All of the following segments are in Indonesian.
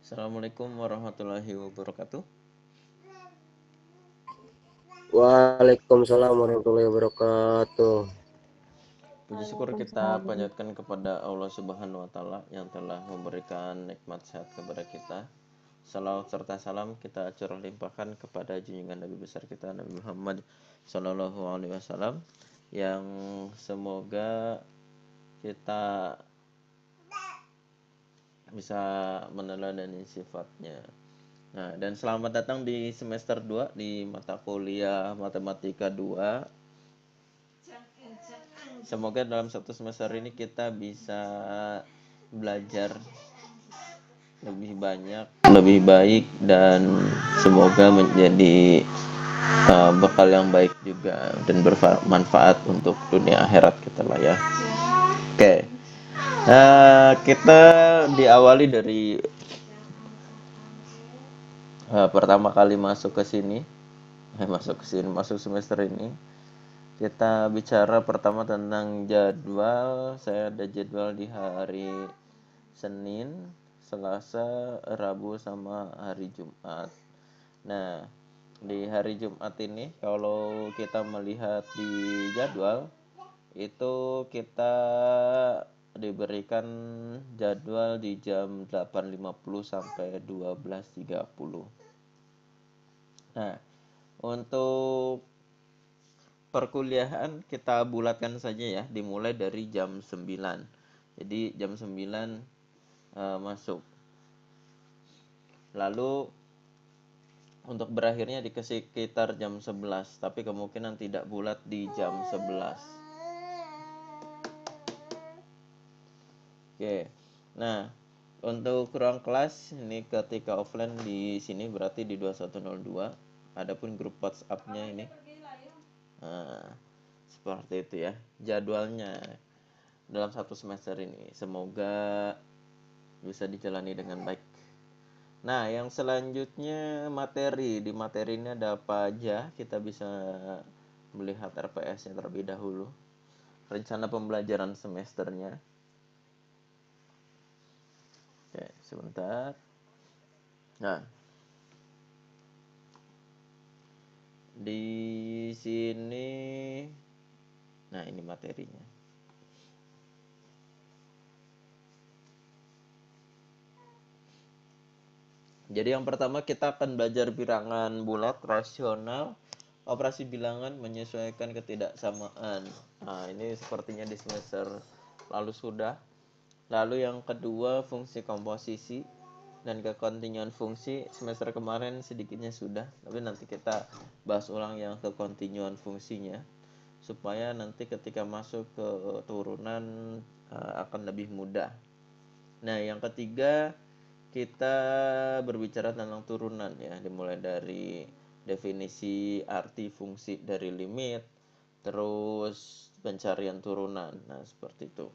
Assalamualaikum warahmatullahi wabarakatuh. Waalaikumsalam warahmatullahi wabarakatuh. Puji syukur kita panjatkan kepada Allah Subhanahu wa taala yang telah memberikan nikmat sehat kepada kita. Salawat serta salam kita curah limpahkan kepada junjungan Nabi besar kita Nabi Muhammad Sallallahu alaihi wasallam yang semoga kita bisa meneladani sifatnya. Nah, dan selamat datang di semester 2 di mata kuliah Matematika 2. Semoga dalam satu semester ini kita bisa belajar lebih banyak, lebih baik, dan semoga menjadi bekal yang baik juga dan bermanfaat untuk dunia akhirat kita lah ya. Oke, kita diawali dari pertama kali masuk semester ini. Kita bicara pertama tentang jadwal. Saya ada jadwal di hari Senin, Selasa, Rabu, sama hari Jumat. Nah, di hari Jumat ini kalau kita melihat di jadwal itu kita diberikan jadwal di jam 8.50 sampai 12.30. Nah, untuk perkuliahan kita bulatkan saja ya, dimulai dari jam 9. Jadi jam 9 masuk. Lalu untuk berakhirnya di sekitar jam 11, tapi kemungkinan tidak bulat di jam 11. Oke. Nah, untuk ruang kelas ini ketika offline di sini berarti di 2102. Adapun grup WhatsApp-nya ini seperti itu ya jadwalnya dalam satu semester ini. Semoga bisa dijalani dengan baik. Nah, yang selanjutnya materi. Di materi ini ada apa aja? Kita bisa melihat RPS-nya terlebih dahulu. Rencana pembelajaran semesternya. Oke, sebentar. Nah, di sini, nah ini materinya. Jadi yang pertama kita akan belajar bilangan bulat, rasional, operasi bilangan, menyesuaikan ketidaksamaan. Nah, ini sepertinya di semester lalu sudah. Lalu yang kedua fungsi komposisi dan kekontinuan fungsi. Semester kemarin sedikitnya sudah, tapi nanti kita bahas ulang yang kekontinuan fungsinya supaya nanti ketika masuk ke turunan akan lebih mudah. Nah, yang ketiga kita berbicara tentang turunan ya, dimulai dari definisi arti fungsi dari limit, terus pencarian turunan. Nah, seperti itu.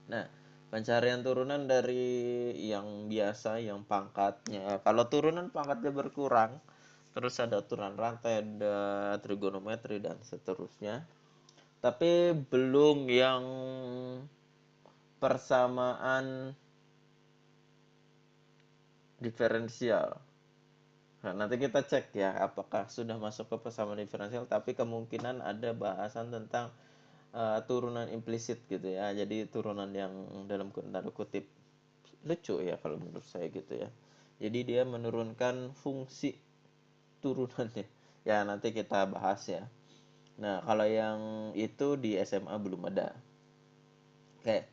Nah, pencarian turunan dari yang biasa, yang pangkatnya. Kalau turunan pangkatnya berkurang, terus ada turunan rantai, ada trigonometri dan seterusnya. Tapi belum yang persamaan diferensial. Nah, nanti kita cek ya apakah sudah masuk ke persamaan diferensial, tapi kemungkinan ada bahasan tentang turunan implisit gitu ya. Jadi turunan yang dalam tanda kutip lucu ya kalau menurut saya gitu ya. Jadi dia menurunkan fungsi turunannya. Ya nanti kita bahas ya. Nah, kalau yang itu di SMA belum ada. Oke.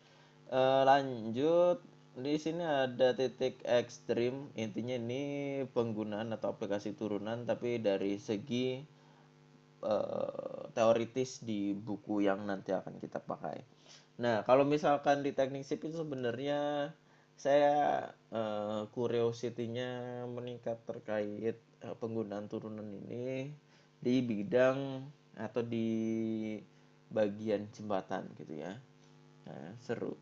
Lanjut, di sini ada titik ekstrim. Intinya ini penggunaan atau aplikasi turunan tapi dari segi teoritis di buku yang nanti akan kita pakai. Nah, kalau misalkan di teknik sipil sebenarnya saya curiosity-nya meningkat terkait penggunaan turunan ini di bidang atau di bagian jembatan gitu ya. Nah, seru.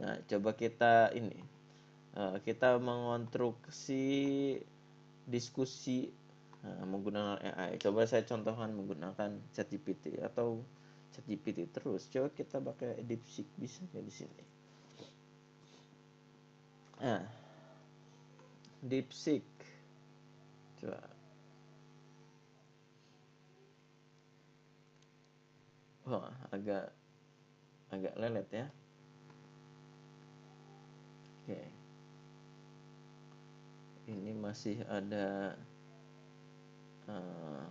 Nah, coba kita ini kita mengonstruksi diskusi menggunakan AI. Coba saya contohkan menggunakan ChatGPT atau ChatGPT terus. Coba kita pakai DeepSeek bisa nggak di sini? Nah, DeepSeek. Coba. Wah, agak lelet ya. Oke. Ini masih ada uh,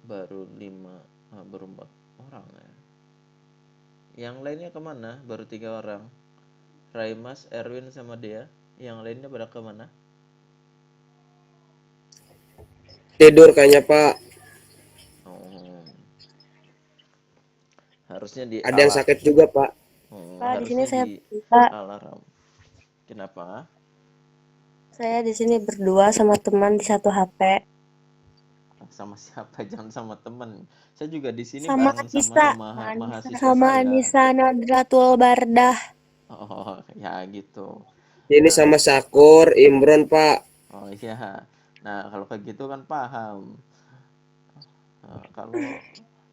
baru 4 orang ya. Yang lainnya kemana? Baru 3 orang. Raimas, Erwin sama dia. Yang lainnya pada kemana? Tidur kayaknya Pak. Oh, harusnya di Ada yang sakit juga Pak. Pak, di sini harusnya saya di Pak, alarm. Kenapa? saya di sini berdua sama teman di satu HP. Sama siapa? Jangan sama temen. Saya juga di sini Sama bareng sama Anissa, mahasiswa sama saya. Anissa Nadratul Bardah. Oh, ya gitu. Ini Nah, sama Sakur, Imron Pak. oh iya. Nah, kalau kayak gitu kan paham. Nah, kalau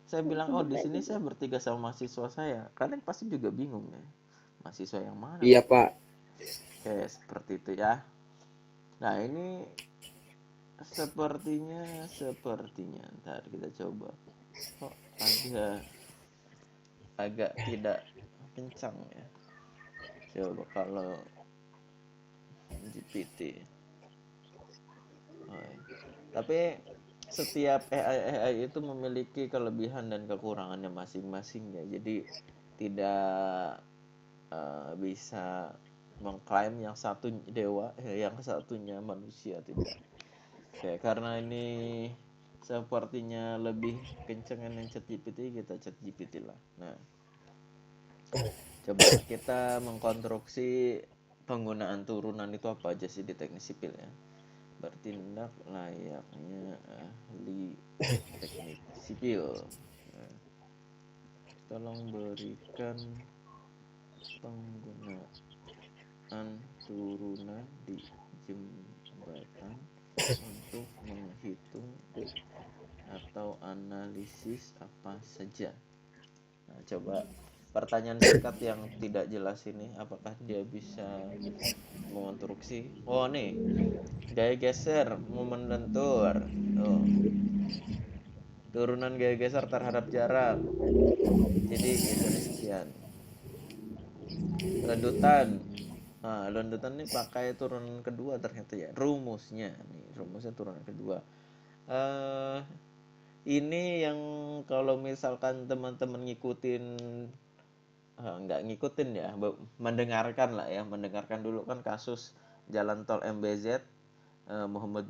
saya bilang, oh di sini saya bertiga sama mahasiswa saya, kalian pasti juga bingung ya. Mahasiswa yang mana Iya nih? Pak. Oke, seperti itu ya. Nah, ini sepertinya. Ntar kita coba. Kok agak tidak kencang ya. Coba kalau GPT. Oh, iya. Tapi setiap AI itu memiliki kelebihan dan kekurangannya masing-masing ya. Jadi tidak bisa mengklaim yang satu dewa, yang satunya manusia, tidak. Oke, karena ini sepertinya lebih kencengan yang ChatGPT, kita ChatGPT lah. Nah, coba kita mengkonstruksi penggunaan turunan itu apa aja sih di teknik sipil ya. Bertindak layaknya ahli teknik sipil. Nah, tolong berikan penggunaan turunan di jembatan untuk menghitung atau analisis apa saja. Nah, coba pertanyaan singkat yang tidak jelas ini, apakah dia bisa mengonstruksi? Oh nih, gaya geser, momen lentur. Oh, turunan gaya geser terhadap jarak. Jadi gesernya sekian. Lendutan. Nah, lendutan ini pakai turunan kedua ternyata ya. Rumusnya nih, rumusnya turunan kedua. Eh ini yang kalau misalkan teman-teman ngikutin nggak ngikutin ya, mendengarkan lah ya, mendengarkan dulu kan kasus jalan tol MBZ, Muhammad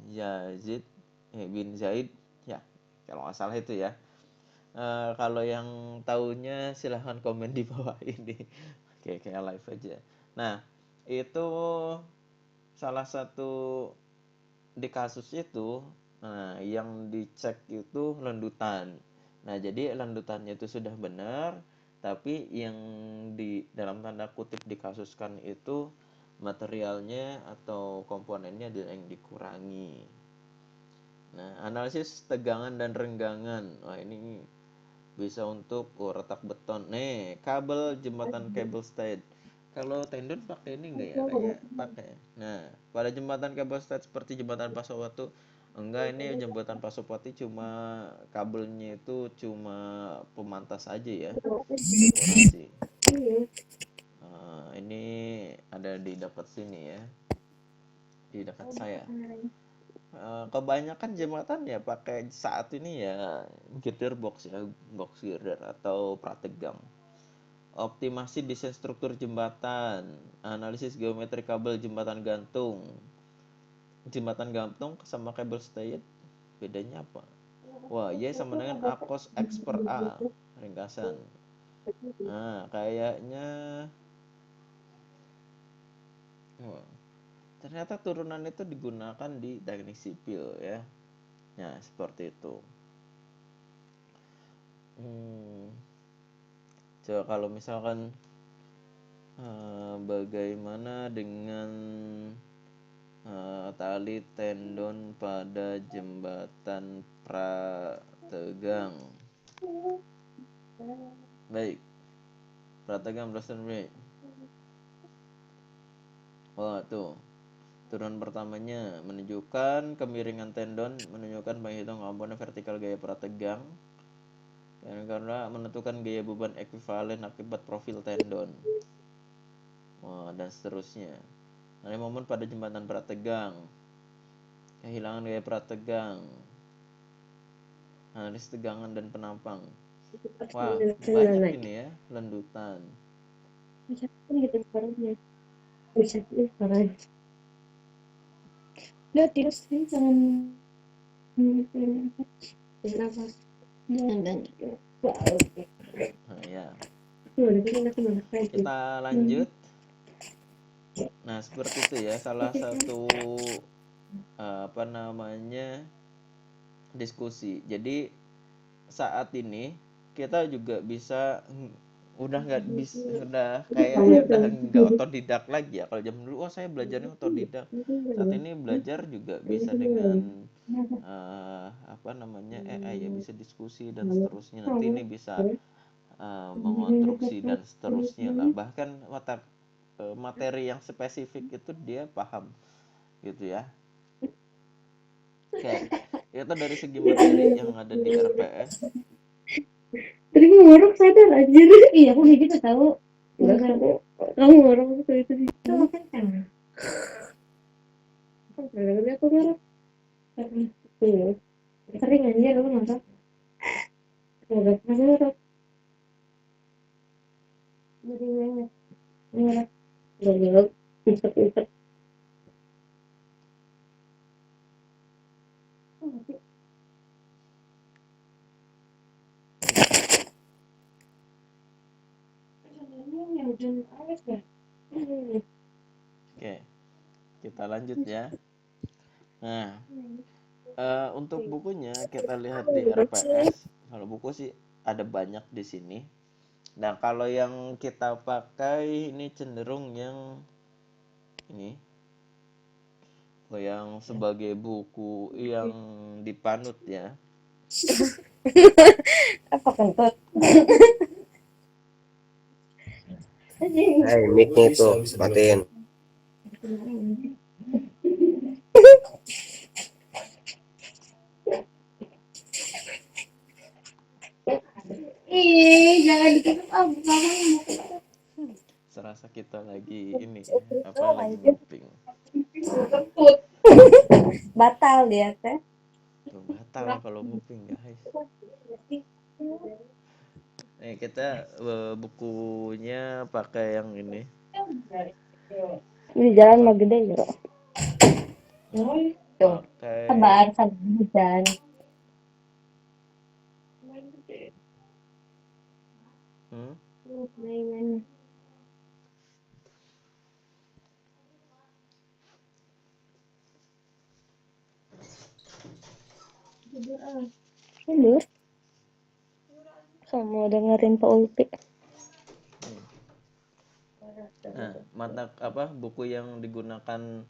Yazid bin Zaid ya, kalau nggak salah itu ya. Kalau yang tahunya silahkan komen di bawah ini. Oke, kayak live aja. Nah, itu salah satu di kasus itu, nah yang dicek itu lendutan. Nah, jadi lendutannya itu sudah benar, tapi yang di dalam tanda kutip dikasuskan itu materialnya atau komponennya ada yang dikurangi. Nah, analisis tegangan dan renggangan. Wah, ini bisa untuk retak beton. Nih, kabel jembatan kabel stayed. Kalau tendon pakai ini enggak ya? Kayaknya pakai. Nah, pada jembatan kabel stayed seperti jembatan Pasopati, enggak, ini jembatan Pasopati cuma kabelnya itu cuma pemantas aja ya, dekorasi. Ini ada di dekat sini ya, di dekat saya. Kebanyakan jembatan ya pakai saat ini ya girder box ya, box girder atau prategang. Optimasi desain struktur jembatan, analisis geometri kabel jembatan gantung. Jembatan gantung sama kabel stayed bedanya apa? Wah, Y sama dengan A cos X per A, ringkasan. Nah, kayaknya wah, ternyata turunan itu digunakan di teknik sipil ya. Nah, seperti itu. Coba kalau misalkan bagaimana dengan tali tendon pada jembatan Prategang? Baik, Prategang Boston Bridge. Oh, tuh. Turunan pertamanya menunjukkan kemiringan tendon, menunjukkan penghitungan komponen vertikal gaya prategang, dan karena menentukan gaya beban ekuivalen akibat profil tendon. Dan seterusnya. Ada momen pada jembatan prategang, kehilangan gaya prategang, analis tegangan dan penampang. Wah, banyak ini ya, lendutan. gitu sekarang bisa sekarang udah tidur sih jangan kenapa jangan Nah, ya. dan Kita lanjut. Nah, seperti itu ya, salah satu apa namanya diskusi. Jadi saat ini kita juga bisa udah kayaknya udah nggak otodidak lagi ya. Kalau zaman dulu saya belajarnya otodidak. Saat ini belajar juga bisa dengan apa namanya AI ya, bisa diskusi dan seterusnya. Nanti ini bisa mengonstruksi dan seterusnya lah. Bahkan materi yang spesifik itu dia paham gitu ya. Oke, itu dari segi materi yang ada di RPS. tapi ngorok sadar anjir iya aku kayak gitu tahu enggak kamu ngorok itu itu apa kan aku ngorok sering anjir aku ngorok ngorok ngorok jadi ngorok ngorok ngorok impet impet Oke, kita lanjut ya. Nah, untuk bukunya kita lihat di RPS. Kalau buku sih ada banyak di sini. Nah, kalau yang kita pakai ini cenderung yang ini, yang sebagai buku yang dipanut ya. apa kentut Hai, mic-nya itu matiin. jangan ditutup Serasa kita lagi ini ya, apa lagi nguping. batal dia teh Tuh batal kalau nguping guys. Nih kita bukunya pakai yang ini. ini jalan Apa? mah gede ya tuh Pakai sabar sabar hujan hmm? mainan tidur sama dengerin Pak Ulpi Nah, buku yang digunakan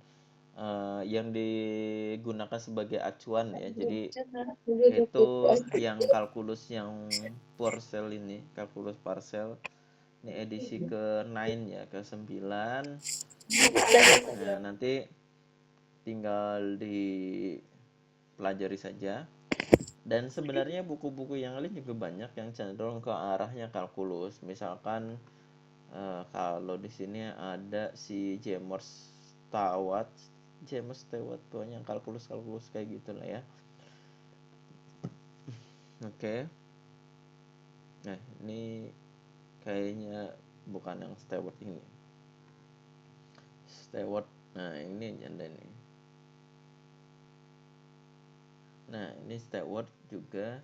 sebagai acuan ya. Jadi itu yang kalkulus yang Purcell ini, kalkulus Parcel. Ini edisi ke-9 ya, ke-9. Nah, nanti tinggal dipelajari saja. Dan sebenarnya buku-buku yang lain juga banyak yang cenderung ke arahnya kalkulus. Misalkan kalau di sini ada si James Stewart tuh yang kalkulus kayak gitulah ya. Oke. Nah, ini kayaknya bukan yang Stewart ini. Stewart. Nah, ini janda nih. Nah, ini Stewart juga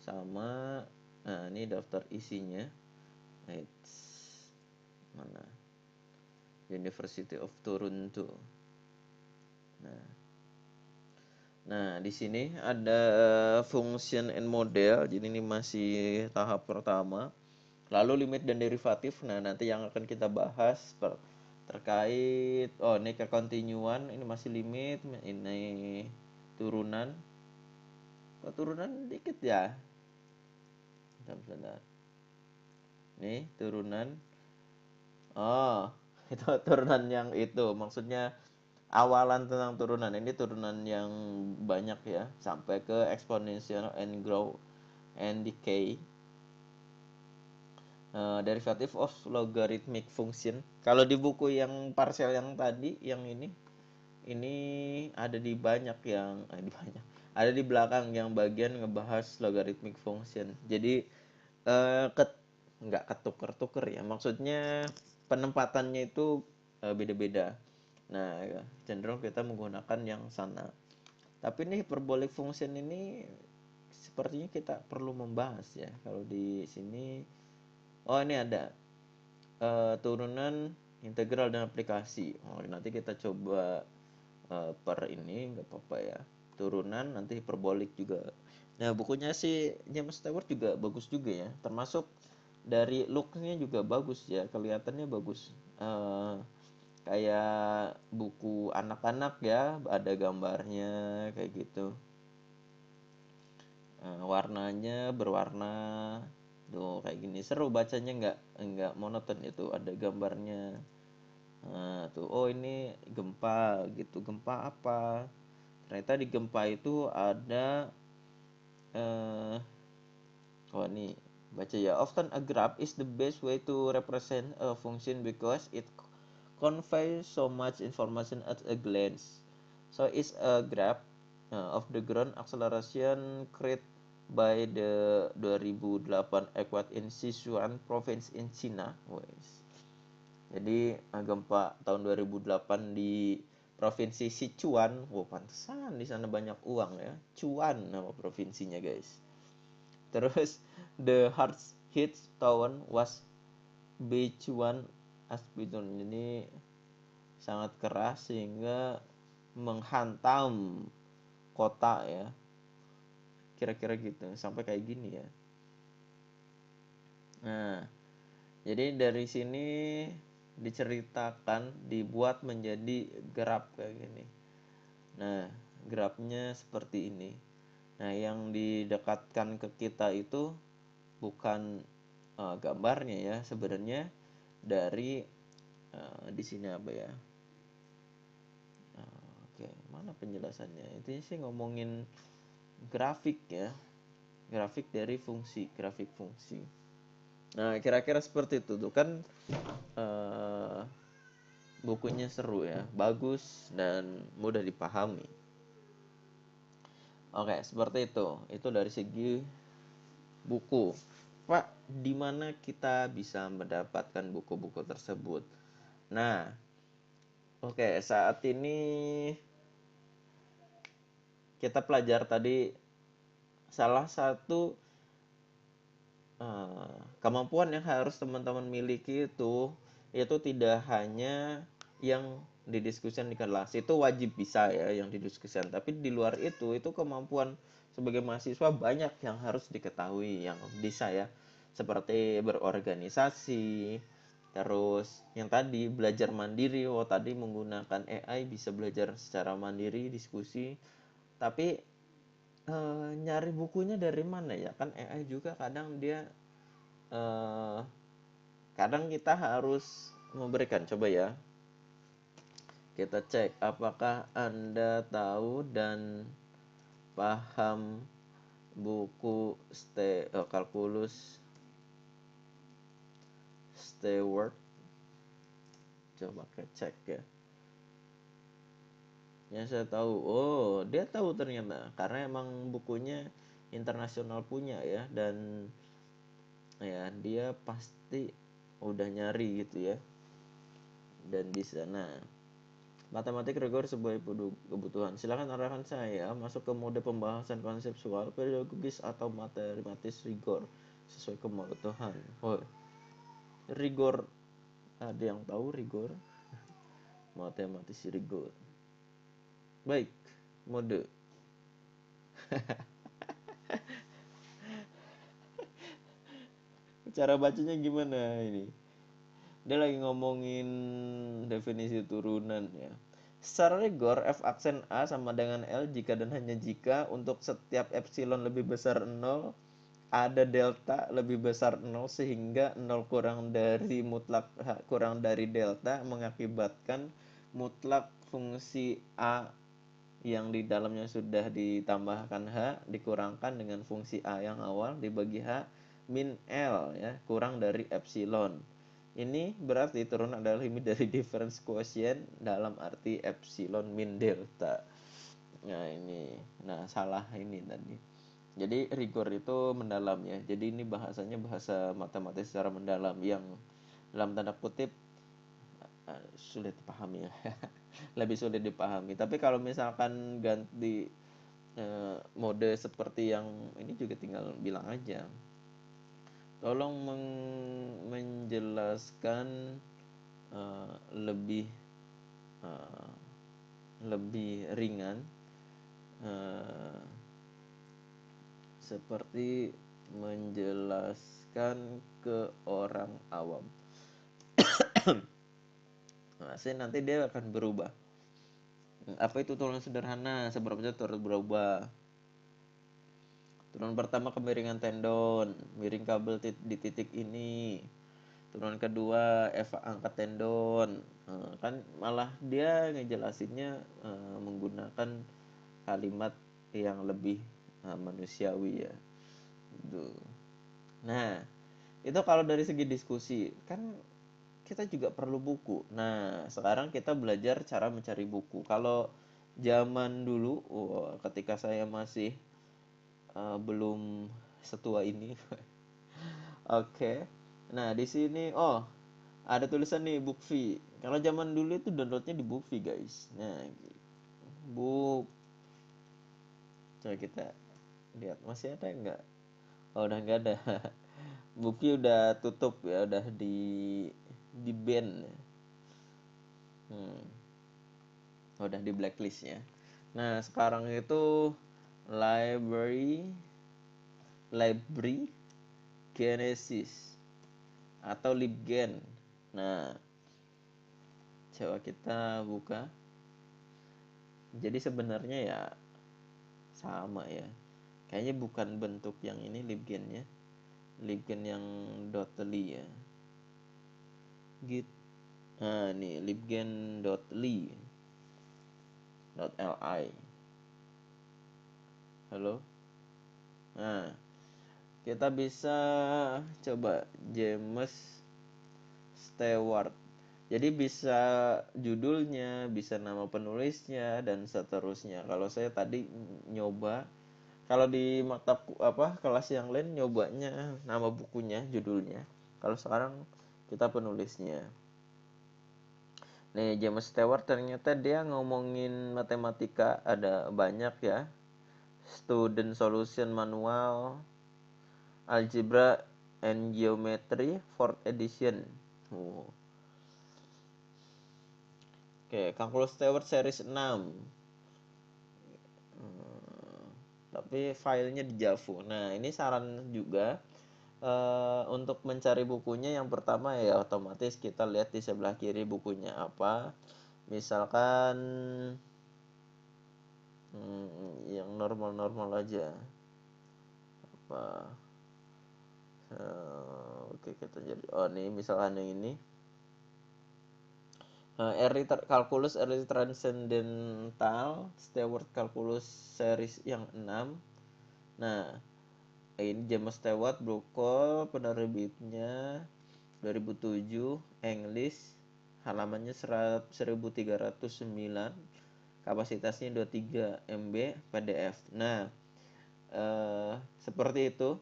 sama. Nah, ini daftar isinya. Mana? University of Toronto. Nah, di sini ada function and model. Jadi ini masih tahap pertama. Lalu limit dan derivatif. Nah, nanti yang akan kita bahas terkait ini kekontinuan, ini masih limit, ini turunan. Turunan dikit ya. Bentar. Nih, turunan. Oh, Itu turunan yang itu maksudnya awalan tentang turunan ini turunan yang banyak ya sampai ke exponential and grow and decay. Derivative of logarithmic function. Kalau di buku yang parsial yang tadi yang ini ada di banyak yang di banyak ada di belakang yang bagian ngebahas logarithmic function. Jadi eh ket nggak ketuker-tuker ya, maksudnya penempatannya itu beda-beda. Nah, ya, cenderung kita menggunakan yang sana. Tapi nih hyperbolic function ini sepertinya kita perlu membahas ya. Kalau di sini, oh ini ada turunan integral dan aplikasi. Oh, nanti kita coba per ini nggak apa-apa ya. Turunan nanti hiperbolik juga. Nah, bukunya sih James Stewart juga bagus juga ya. Termasuk dari look-nya juga bagus ya. Kelihatannya bagus. Kayak buku anak-anak ya, ada gambarnya kayak gitu. Warnanya berwarna tuh kayak gini seru bacanya nggak monoton itu ada gambarnya. Nah, tuh oh ini gempa gitu. Gempa apa? Ternyata di gempa itu ada oh ini baca ya. Often a graph is the best way to represent a function because it conveys so much information at a glance. So is a graph of the ground acceleration created by the 2008 earthquake in Sichuan province in China. Jadi gempa tahun 2008 di provinsi Sichuan. Pantesan di sana banyak uang ya. Cuan nama provinsinya, guys. Terus the hardest hit town was Beichuan Aspidon. Jadi sangat keras sehingga menghantam kota ya. Kira-kira gitu. Sampai kayak gini ya. Nah, jadi dari sini diceritakan dibuat menjadi graf kayak gini. Nah, grafnya seperti ini. Nah, yang didekatkan ke kita itu bukan gambarnya ya, sebenarnya dari di sini apa ya? Oke, mana penjelasannya? Itu sih ngomongin grafik ya, grafik dari fungsi, grafik fungsi. Nah, kira-kira seperti itu tuh kan bukunya seru ya, bagus dan mudah dipahami. Oke, seperti itu. Itu dari segi buku. Pak, di mana kita bisa mendapatkan buku-buku tersebut? Nah, oke, saat ini kita pelajar tadi salah satu kemampuan yang harus teman-teman miliki itu tidak hanya yang didiskusikan di kelas, itu wajib bisa ya yang didiskusikan, tapi di luar itu kemampuan sebagai mahasiswa banyak yang harus diketahui yang bisa ya, seperti berorganisasi, terus yang tadi belajar mandiri. Tadi menggunakan AI bisa belajar secara mandiri, diskusi. Tapi nyari bukunya dari mana ya, kan AI juga kadang dia kadang kita harus memberikan. Coba ya kita cek apakah Anda tahu dan paham buku kalkulus Stewart. Coba kita cek ya. Yang saya tahu, dia tahu ternyata karena emang bukunya internasional punya ya, dan ya dia pasti udah nyari gitu ya, dan bisa. Nah, matematik rigor sebagai kebutuhan. Silakan arahkan saya masuk ke mode pembahasan konseptual, pedagogis atau matematis rigor sesuai kebutuhan. Rigor, ada yang tahu rigor? Matematis rigor. Baik, mode. Cara bacanya gimana ini? Dia lagi ngomongin definisi turunan ya. Secara rigor, f aksen A sama dengan L jika dan hanya jika untuk setiap epsilon lebih besar 0, ada delta lebih besar 0 sehingga 0 kurang dari mutlak kurang dari delta mengakibatkan mutlak fungsi A yang di dalamnya sudah ditambahkan H dikurangkan dengan fungsi A yang awal dibagi H min L ya kurang dari epsilon. Ini berarti turun adalah limit dari difference quotient dalam arti epsilon min delta. Nah ini, salah ini tadi. Jadi rigor itu mendalam ya. Jadi ini bahasanya bahasa matematis secara mendalam yang dalam tanda kutip sulit dipahami ya. Lebih sulit dipahami. Tapi kalau misalkan ganti mode seperti yang ini juga tinggal bilang aja. Tolong menjelaskan lebih lebih ringan seperti menjelaskan ke orang awam. Nanti dia akan berubah. Apa itu turunan sederhana? Seberapa turun berubah? Turunan pertama kemiringan tendon, miring kabel di titik ini. Turunan kedua angkat tendon. Kan malah dia ngejelasinnya menggunakan kalimat yang lebih manusiawi ya. Gitu. Nah, itu kalau dari segi diskusi kan kita juga perlu buku. Nah, sekarang kita belajar cara mencari buku. Kalau zaman dulu, ketika saya masih belum setua ini. Oke. Nah, di sini ada tulisan nih Bookfy. Kalau zaman dulu itu downloadnya di Bookfy, guys. Nah, book. Coba kita lihat masih ada enggak? Oh, udah enggak ada. Bookfy udah tutup ya, udah di ban. Udah di blacklist ya. Nah, sekarang itu library Genesis atau LibGen. Nah, coba kita buka. Jadi sebenarnya ya sama ya. Kayaknya bukan bentuk yang ini LibGen-nya. LibGen yang .ly ya. Git. Nah, nih libgen.ly. .li. Halo. Nah, kita bisa coba James Stewart. Jadi bisa judulnya, bisa nama penulisnya dan seterusnya. Kalau saya tadi nyoba, kalau di kelas yang lain nyobanya nama bukunya, judulnya. Kalau sekarang kita penulisnya. Nih James Stewart ternyata dia ngomongin matematika ada banyak ya. Student Solution Manual, Algebra and Geometry 4th edition. Oke, Calculus Stewart series 6. Tapi filenya di Java. Nah, ini saran juga untuk mencari bukunya. Yang pertama ya otomatis kita lihat di sebelah kiri bukunya apa. Misalkan yang normal-normal aja. Apa? Oke, kita jadi nih misalkan yang ini. Calculus Early Transcendental Stewart Calculus series yang 6. Nah, ini James Stewart Brookall, penerbitnya 2007, English, halamannya 1309, kapasitasnya 23 MB PDF. Nah, seperti itu.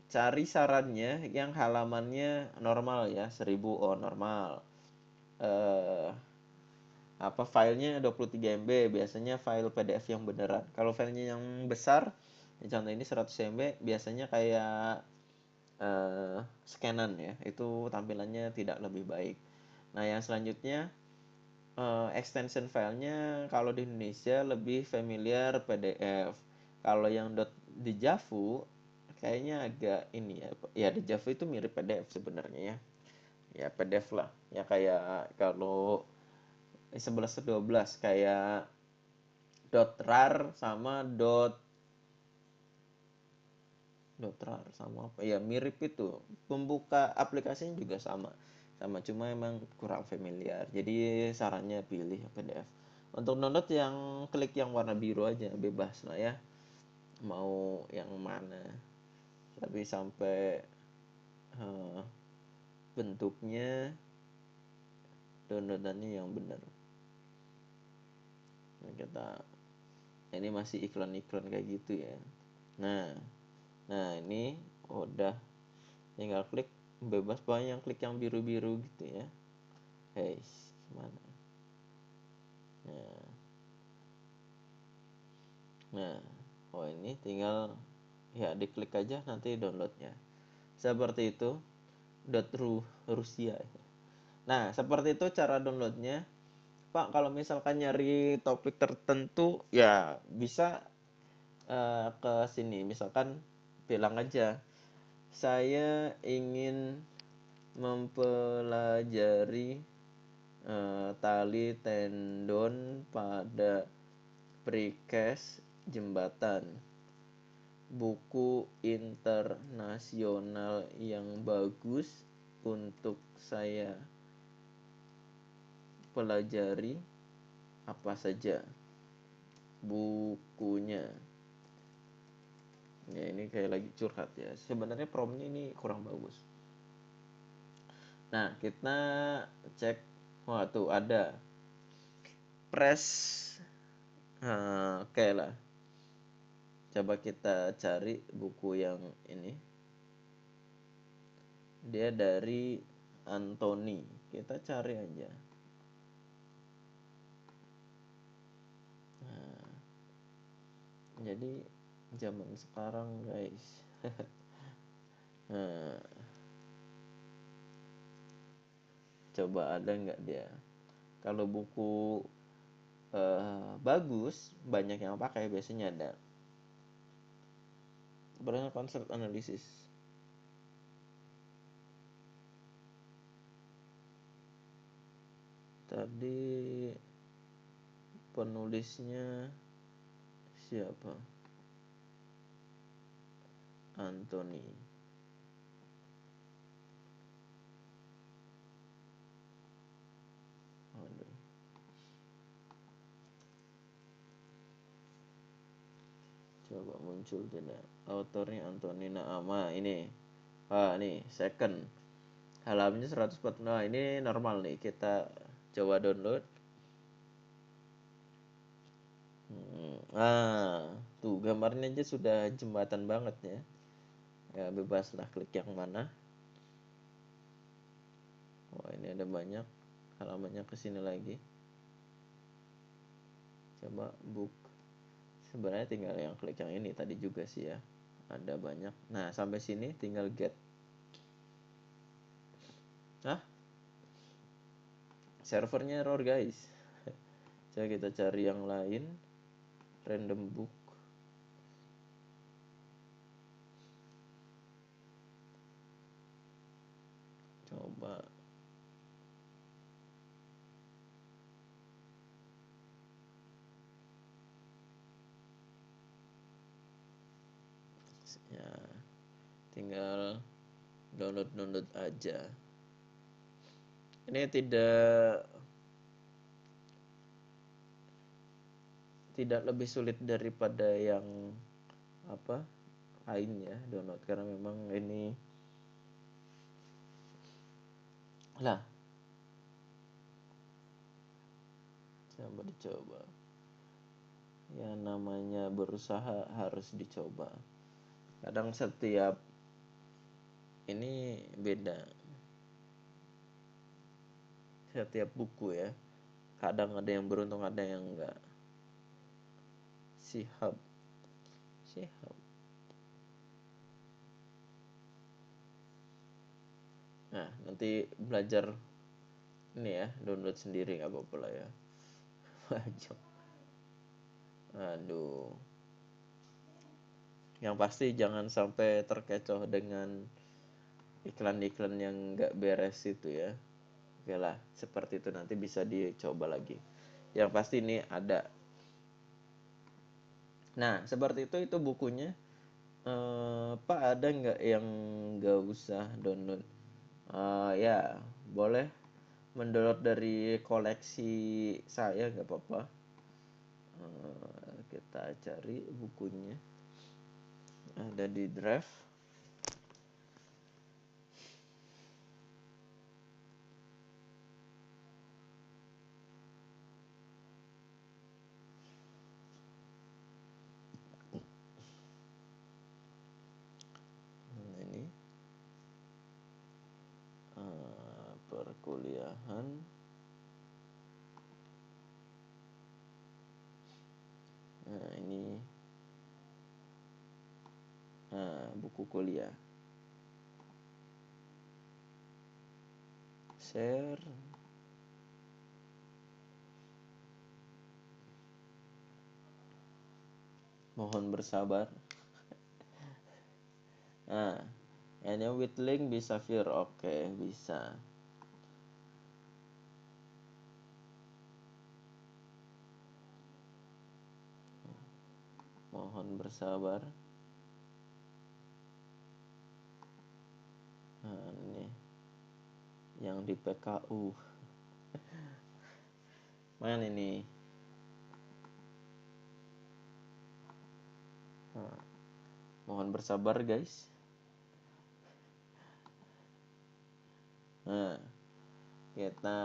Cari sarannya yang halamannya normal ya, 1000 normal. Filenya 23 MB, biasanya file PDF yang beneran. Kalau filenya yang besar, contoh ini 100 MB, biasanya kayak scanan ya, itu tampilannya tidak lebih baik. Nah, yang selanjutnya extension filenya kalau di Indonesia lebih familiar PDF. Kalau yang di Java kayaknya agak ini ya. Ya di Java itu mirip PDF sebenarnya ya. Ya PDF lah. Ya kayak kalau 11 ke 12 kayak .rar sama Dotrar sama apa ya, mirip itu, pembuka aplikasinya juga sama sama, cuma emang kurang familiar, jadi sarannya pilih PDF. Untuk download yang klik yang warna biru aja, bebas lah ya mau yang mana, tapi sampai eh, bentuknya downloadannya yang benar. Nah, ini masih iklan-iklan kayak gitu ya. Nah ini udah, tinggal klik, bebas banyak yang klik yang biru-biru gitu ya. Hei, mana? Nah, nah, oh ini tinggal ya diklik aja nanti downloadnya. Seperti itu. Rusia. Nah, seperti itu cara downloadnya. Pak, kalau misalkan nyari topik tertentu ya bisa ke sini. Misalkan bilang aja, saya ingin mempelajari tali tendon pada precast jembatan. Buku internasional yang bagus untuk saya pelajari apa saja bukunya. Ya ini kayak lagi curhat ya. Sebenarnya promnya ini kurang bagus. Nah, kita cek. Wah, tuh ada press. Oke lah. Coba kita cari buku yang ini. Dia dari Anthony. Kita cari aja. Nah, jadi zaman sekarang guys. Nah, coba ada nggak dia? Kalau buku bagus, banyak yang pakai, biasanya ada. Sebenarnya konsep analisis. Tadi penulisnya siapa? Anthony. Aduh. Coba muncul tidak? Autornya Anthony Naama ini. Nih second. Halamannya 140. Nah, ini normal nih. Kita coba download. Tuh gambarnya aja sudah jembatan banget ya. Ya bebas lah klik yang mana. Wah, ini ada banyak. Halamannya ke sini lagi. Coba book. Sebenarnya tinggal yang klik yang ini tadi juga sih ya. Ada banyak. Nah, sampai sini tinggal get. Servernya error guys. Coba kita cari yang lain. Random book. Coba. Ya, tinggal download aja. Ini tidak lebih sulit daripada yang lain ya download, karena memang ini lah. Coba dicoba. Ya namanya berusaha harus dicoba. Kadang setiap ini beda. Setiap buku ya. Kadang ada yang beruntung, ada yang enggak. Sihab. Nah, nanti belajar ini ya, download sendiri nggak apa-apa lah ya. Aduh. Yang pasti jangan sampai terkecoh dengan iklan-iklan yang nggak beres itu ya. Oke lah, seperti itu nanti bisa dicoba lagi. Yang pasti ini ada. Nah, seperti itu bukunya. Pak, ada nggak yang nggak usah download? Ya, boleh mendownload dari koleksi saya, nggak apa-apa. Kita cari bukunya, ada di drive. Ini perkuliahan. Nah, ini buku kuliah. Share. Mohon bersabar. Nah, ini with link bisa view. Oke, bisa. Mohon bersabar. Nah, ini yang di PKU. Mana ini? Mohon bersabar guys. Nah, kita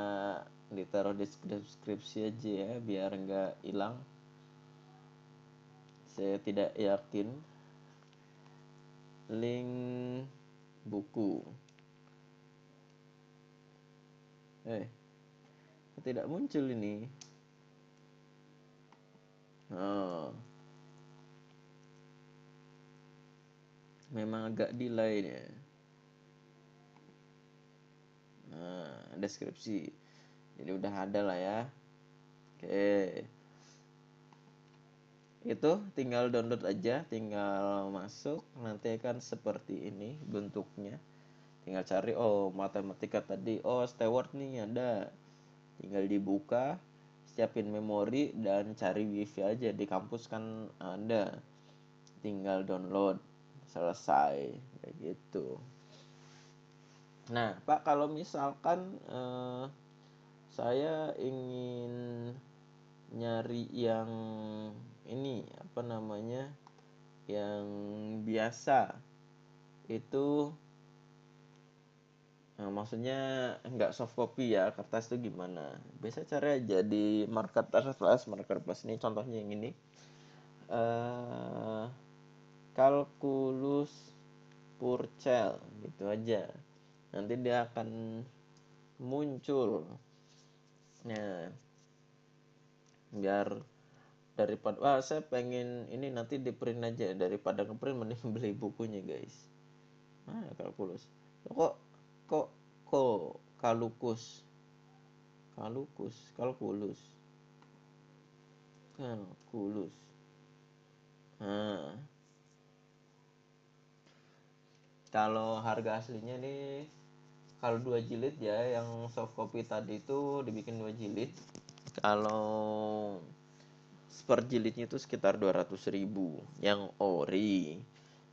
ditaruh di deskripsi aja ya, biar nggak hilang. Saya tidak yakin. Link buku. Tidak muncul ini. Memang agak delay nya. Deskripsi. Jadi udah ada lah ya. Oke. Itu tinggal download aja, tinggal masuk, nanti akan seperti ini bentuknya. Tinggal cari, matematika tadi, Steward nih ada. Tinggal dibuka, siapin memori dan cari wifi aja, di kampus kan ada. Tinggal download, selesai kayak gitu. Nah, Pak, kalau misalkan saya ingin nyari yang ini yang biasa itu, maksudnya nggak soft copy ya, kertas itu gimana? Biasa cari aja di marketplace ini, contohnya yang ini, kalkulus Purcell gitu aja, nanti dia akan muncul. Nah, biar daripada saya pengen ini nanti di print aja, daripada ngeprint mending beli bukunya guys. Kalkulus kok kalkulus. Kalau harga aslinya nih, kalau 2 jilid ya, yang soft copy tadi itu dibikin 2 jilid. Kalau per jilidnya itu sekitar 200.000 yang ori.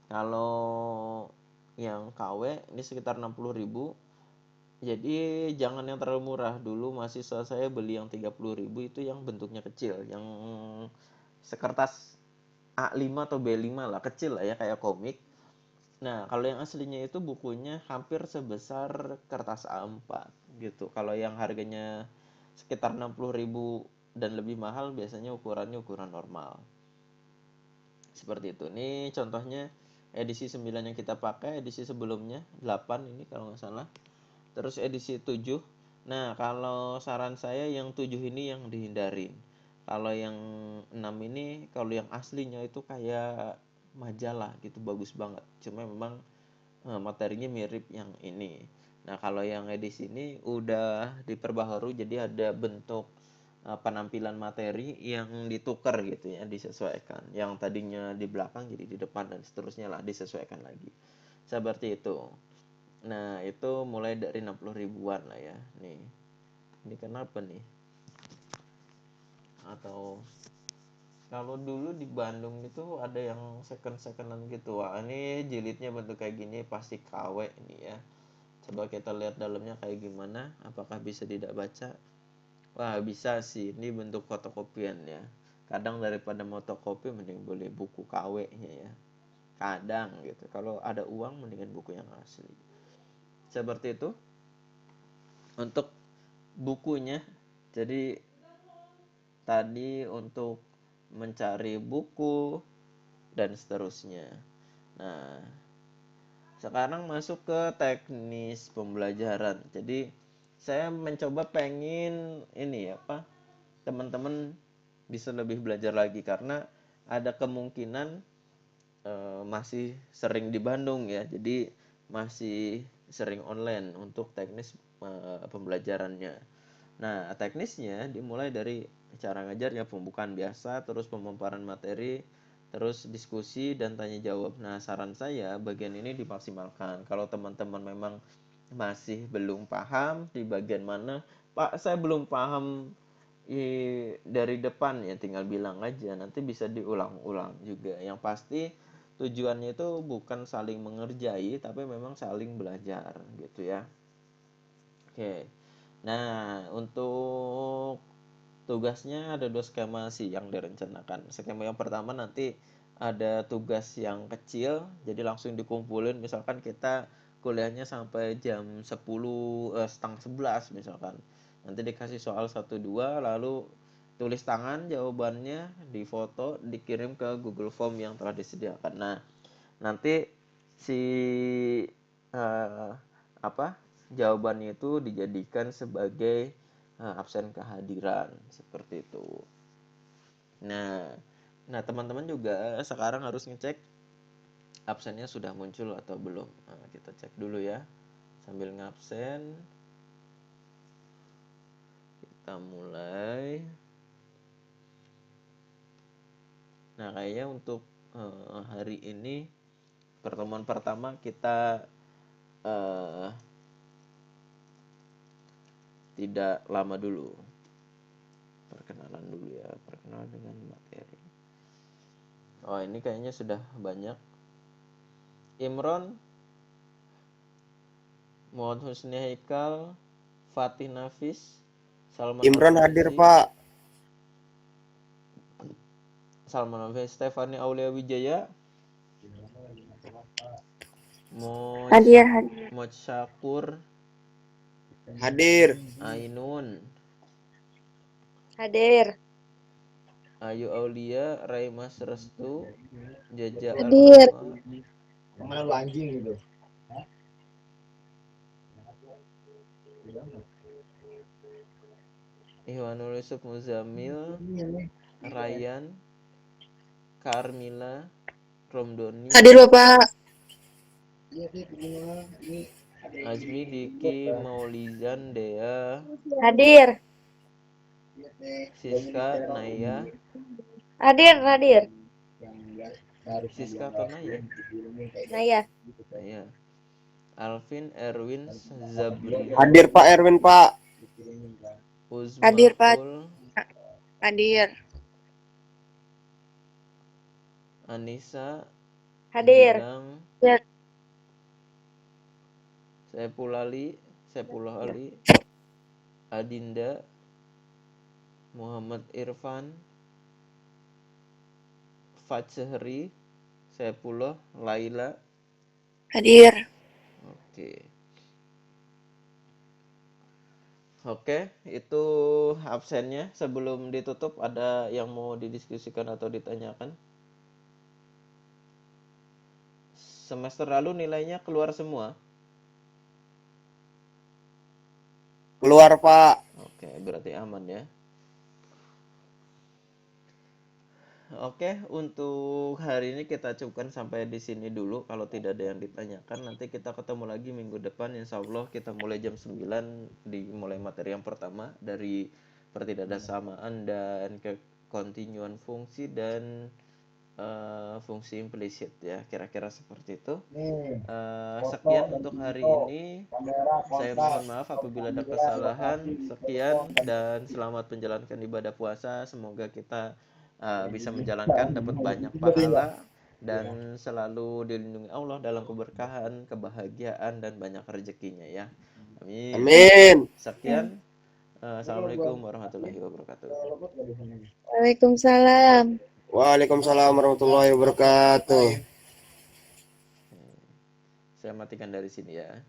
Kalau yang KW ini sekitar 60.000. Jadi jangan yang terlalu murah. Dulu mahasiswa saya beli yang 30.000 itu yang bentuknya kecil, yang sekertas A5 atau B5 lah, kecil lah ya, kayak komik. Nah, kalau yang aslinya itu bukunya hampir sebesar kertas A4 gitu. Kalau yang harganya sekitar 60.000 dan lebih mahal, biasanya ukurannya ukuran normal. Seperti itu. Ini contohnya edisi 9 yang kita pakai, edisi sebelumnya 8 ini kalau nggak salah. Terus edisi 7. Nah, kalau saran saya yang 7 ini yang dihindarin. Kalau yang 6 ini, kalau yang aslinya itu kayak majalah gitu, bagus banget. Cuma memang materinya mirip yang ini. Nah, kalau yang edisi ini udah diperbaharui, jadi ada bentuk penampilan materi yang ditukar gitu ya, disesuaikan. Yang tadinya di belakang jadi di depan dan seterusnya lah, disesuaikan lagi. Seperti itu. Nah, itu mulai dari 60.000-an lah ya. Nih. Ini kenapa nih? Atau Kalau dulu di Bandung itu ada yang secondan gitu. Wah, ini jilidnya bentuk kayak gini pasti KW ini ya. Coba kita lihat dalamnya kayak gimana. Apakah bisa tidak baca? Wah, bisa sih. Ini bentuk fotokopian ya. Kadang daripada fotokopi mending beli buku KW-nya ya. Kadang gitu. Kalau ada uang mendingan buku yang asli. Seperti itu untuk bukunya. Jadi tadi untuk mencari buku dan seterusnya. Nah, sekarang masuk ke teknis pembelajaran. Jadi saya mencoba pengen ini ya, apa? Teman-teman bisa lebih belajar lagi karena ada kemungkinan masih sering di Bandung ya. Jadi masih sering online untuk teknis pembelajarannya. Nah, teknisnya dimulai dari cara ngajarnya, pembukaan biasa, terus pemaparan materi, terus diskusi dan tanya jawab. Nah, saran saya bagian ini dimaksimalkan. Kalau teman-teman memang masih belum paham di bagian mana, Pak, saya belum paham dari depan ya, tinggal bilang aja. Nanti bisa diulang-ulang juga. Yang pasti tujuannya itu bukan saling mengerjai, tapi memang saling belajar gitu ya. Oke. Nah, untuk tugasnya ada 2 skema sih yang direncanakan. Skema yang pertama nanti ada tugas yang kecil, jadi langsung dikumpulin. Misalkan kita kuliahnya sampai jam 10, setengah 11 misalkan. Nanti dikasih soal 1-2, lalu tulis tangan jawabannya, difoto, dikirim ke Google Form yang telah disediakan. Nah, nanti si eh, apa jawabannya itu dijadikan sebagai absen kehadiran seperti itu. Nah, teman-teman juga sekarang harus ngecek absennya sudah muncul atau belum. Nah, kita cek dulu ya. Sambil ngabsen, kita mulai. Nah, kayaknya untuk hari ini pertemuan pertama kita tidak lama dulu. Perkenalan dulu ya, perkenalan dengan materi. Oh, ini kayaknya sudah banyak. Imron, Muhammad Husni Haikal, Fatih Nafis, Salman Imron hadir, Nafisi, Pak. Stefani Aulia Wijaya, Hadir, hadir. Moch Syakur, Hadir. Ainun, Hadir. Ayu Aulia, Raimas Restu, Jaja Hadir. Arlama, Mana lu anjing gitu. Ihwanul Yusuf Muzamil, Ryan, Carmila, Romdoni, Hadir, Bapak. Azmi, Diki, Maulizan, Dea, Hadir. Siska, Naya, Hadir, hadir. Siska atau Naya? Naya. Naya. Alvin, Erwin, Zabrina, Hadir, Pak Erwin, Pak. Hadir, Pak. Uzmaul, Hadir. Anissa, Hadir. Gilang, Hadir. Saifullah Ali, Adinda, Muhammad Irfan, Fatsehri, Saifullah, Laila. Hadir. Oke, itu absennya. Sebelum ditutup, ada yang mau didiskusikan atau ditanyakan? Semester lalu nilainya keluar semua? Keluar, Pak. Oke, berarti aman ya. Oke, untuk hari ini kita cukupkan sampai di sini dulu. Kalau tidak ada yang ditanyakan, nanti kita ketemu lagi minggu depan. Insya Allah kita mulai jam 9, dimulai materi yang pertama dari pertidaksamaan dan kekontinuan fungsi dan fungsi implicit ya, kira-kira seperti itu. Sekian untuk hari ini. Saya mohon maaf apabila ada kesalahan. Sekian dan selamat menjalankan ibadah puasa. Semoga kita bisa menjalankan, dapat banyak pahala, dan selalu dilindungi Allah dalam keberkahan, kebahagiaan, dan banyak rezekinya ya. Amin. Amin. Sekian. Assalamualaikum warahmatullahi wabarakatuh. Waalaikumsalam. Waalaikumsalam warahmatullahi wabarakatuh. Saya matikan dari sini ya.